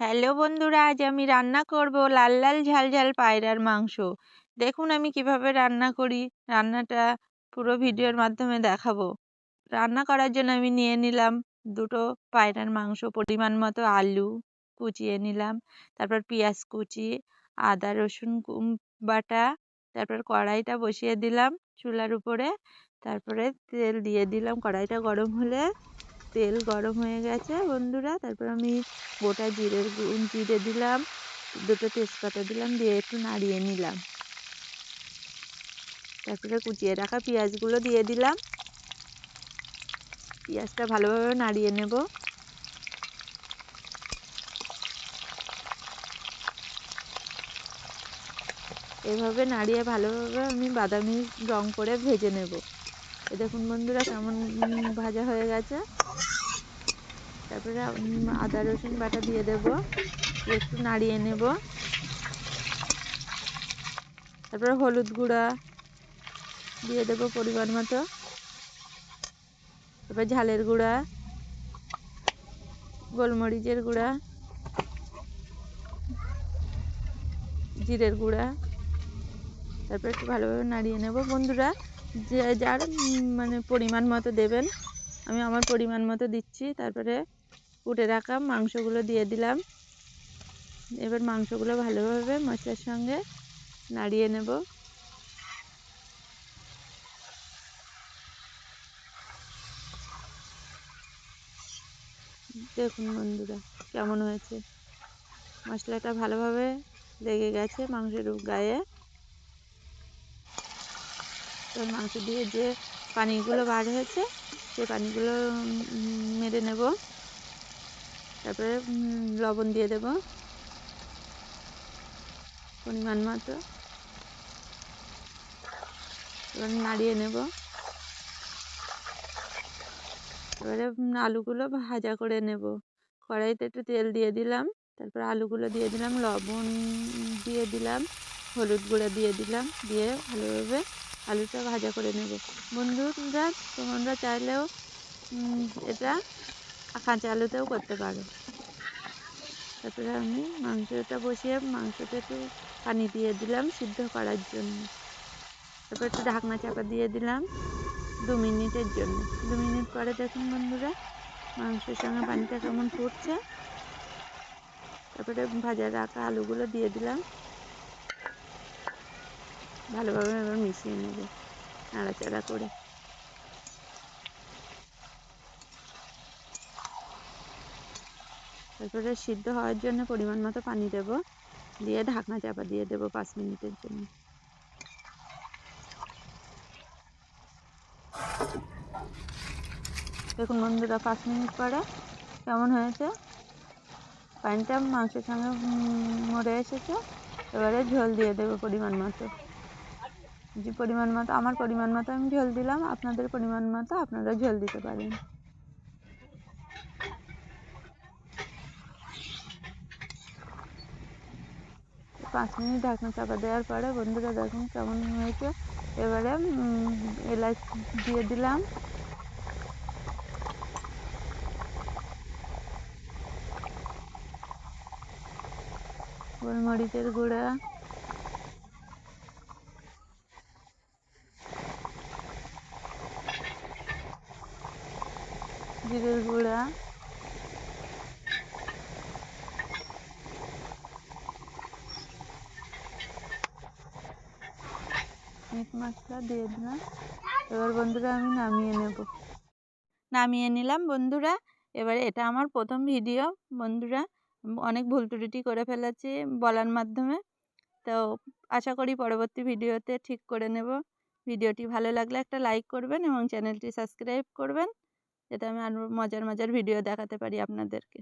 Hello বন্ধুরা, আজ আমি রান্না করব লাল লাল ঝাল ঝাল পায়রার মাংস। দেখুন আমি কিভাবে রান্না করি। রান্নাটা পুরো ভিডিওর মাধ্যমে দেখাবো। রান্না করার জন্য আমি নিয়ে নিলাম দুটো পায়রার মাংস, পরিমাণ মতো আলু কুচিয়ে নিলাম, তারপর পেঁয়াজ কুচি, আদা রসুন বাটা, তারপর কড়াইটা বসিয়ে দিলাম চুলার উপরে, তারপরে তেল দিয়ে দিলাম। কড়াইটা গরম হলে তেল গরম হয়ে গেছে বন্ধুরা, তারপর আমি গোটা জিরে দিলাম, দুটো তেজপাতা দিলাম, দিয়ে একটু নাড়িয়ে নিলাম। তারপরে কুচিয়ে রাখা পেঁয়াজগুলো দিয়ে দিলাম। পেঁয়াজটা ভালোভাবে নাড়িয়ে নেব। এভাবে নাড়িয়ে ভালোভাবে আমি বাদামি রং করে ভেজে নেব। এ দেখুন বন্ধুরা কেমন ভাজা হয়ে গেছে। তারপরে আদা রসুন বাটা দিয়ে দেব, একটু নাড়িয়ে নেব। তারপরে হলুদ গুঁড়া দিয়ে দেব পরিমাণ মতো, তারপর ঝালের গুঁড়া, গোলমরিচের গুঁড়া, জিরের গুঁড়া, তারপর একটু ভালোভাবে নাড়িয়ে নেব। বন্ধুরা যে যার পরিমাণ মতো দেবেন, আমি আমার পরিমাণ মতো দিচ্ছি। তারপরে কুটে রাখা মাংসগুলো দিয়ে দিলাম। এবার মাংসগুলো ভালোভাবে মশলার সঙ্গে নাড়িয়ে নেব। দেখুন বন্ধুরা কেমন হয়েছে, মশলাটা ভালোভাবে লেগে গেছে মাংসের গায়ে। তো মাংস দিয়ে যে পানিগুলো বার হয়েছে সেই পানিগুলো মেরে নেব। তারপরে লবণ দিয়ে দেব পরিমাণ মতো, এবার নাড়িয়ে নেব। এবারে আলুগুলো ভাজা করে নেব। কড়াইতে একটু তেল দিয়ে দিলাম, তারপর আলুগুলো দিয়ে দিলাম, লবণ দিয়ে দিলাম, হলুদ গুঁড়া দিয়ে দিলাম, দিয়ে ভালোভাবে আলুটা ভাজা করে নেব। বন্ধুরা তোমরা চাইলেও এটা কাঁচা আলুতেও করতে পারো। তারপরে আমি মাংসটা বসিয়ে মাংসটা একটু পানি দিয়ে দিলাম সিদ্ধ করার জন্য। তারপর একটু ঢাকনা চাপা দিয়ে দিলাম 2 মিনিটের জন্য। 2 মিনিট পরে দেখুন বন্ধুরা মাংসের সঙ্গে পানিটা কেমন ফুটছে। তারপরে ভাজা রাখা আলুগুলো দিয়ে দিলাম, ভালোভাবে এবার মিশিয়ে নেব নাড়াচাড়া করে। তারপরে সিদ্ধ হওয়ার জন্য পরিমাণ মতো পানি দেব, দিয়ে ঢাকনা চাপা দিয়ে দেব 5 মিনিটের জন্য। দেখুন বন্ধুরা 5 মিনিট পরে কেমন হয়েছে, পানিটা মাংসের সঙ্গে মরে এসেছে। এবারে ঝোল দিয়ে দেবো পরিমাণ মতো, যে পরিমাণ মতো আমার পরিমাণ মতো আমি ঝোল দিলাম, আপনাদের পরিমাণ মতো আপনারা ঝোল দিতে পারেন। পাঁচ মিনিট ঢাকনা চাপা দেওয়ার পরে বন্ধুরা দেখুন কেমন হয়েছে। এবারে এলাচ দিয়ে দিলাম, গোলমরিচের গুঁড়া, জিরের গুঁড়া, মিট মশলা দিয়ে দিলাম। এবার বন্ধুরা আমি নামিয়ে নিলাম বন্ধুরা। এবারে এটা আমার প্রথম ভিডিও বন্ধুরা, অনেক ভুল ত্রুটি করে ফেলেছি বলার মাধ্যমে। তো আশা করি পরবর্তী ভিডিওতে ঠিক করে নেব। ভিডিওটি ভালো লাগলে একটা লাইক করবেন এবং চ্যানেলটি সাবস্ক্রাইব করবেন, যাতে আমি আরও মজার মজার ভিডিও দেখাতে পারি আপনাদেরকে।